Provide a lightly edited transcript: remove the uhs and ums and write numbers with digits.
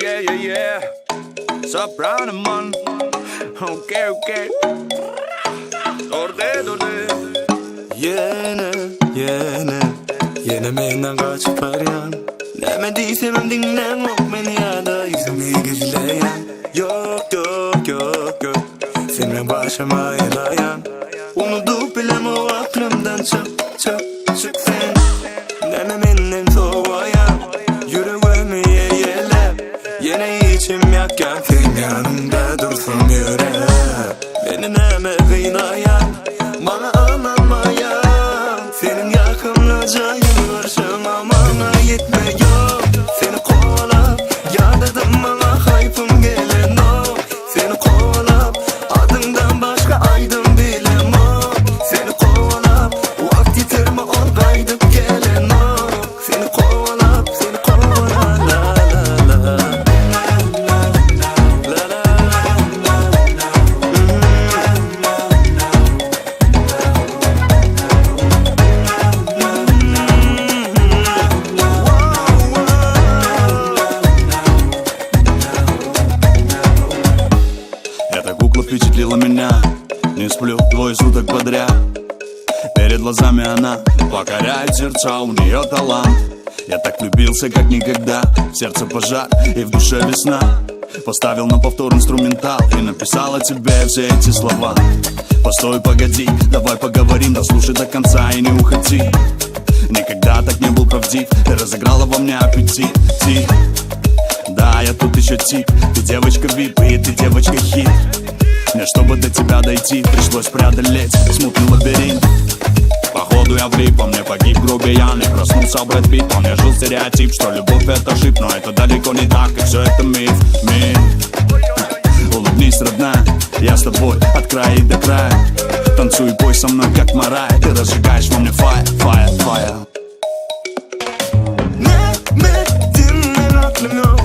yeah, yeah, yeah. Soprano man. Okay, okay. Dorde. Yine menden kaçıp arayan. Demediysem dinlen ok beni ya da yüzümü gizleyen. Yok senin başıma yelayan. Unutup bilem o aklımdan çık sen. Deme benden soğuyan. Yüreğimi yele. Yine içim yakken sen yanımda dursun yüreğim. Beni neme kıynayan. Bana anlamayan. Senin yakınlıca yürüyüşüm amana yetme yok. Seni kovalap yadadım bana hayfım gelen o. Seni kovalap adından başka aydın bilem o. Seni kovalap vakit yitirme ol kaydıp gelen o. Seni kovalap la la la. Эта кукла впечатлила меня. Не сплю двое суток подряд. Перед глазами она покоряет сердца, у нее талант. Я так влюбился, как никогда. В сердце пожар и в душе весна. Поставил на повтор инструментал и написал о тебе все эти слова. Постой, погоди, давай поговорим, дослушай до конца и не уходи. Никогда так не был правдив, ты разыграла во мне аппетит. Да, я тут еще тип. Ты девочка вип и ты девочка хит. Мне, чтобы до тебя дойти, пришлось преодолеть смутный лабиринт. Походу я влип, по мне погиб грубиян. И проснулся Брэд Питт, он не жил стереотип, что любовь это шип, но это далеко не так, и все это миф. Улыбнись, родная, я с тобой от края и до края. Танцуй и пой со мной, как Марая. Ты разжигаешь во мне fire. Ne dinlen aklım yok.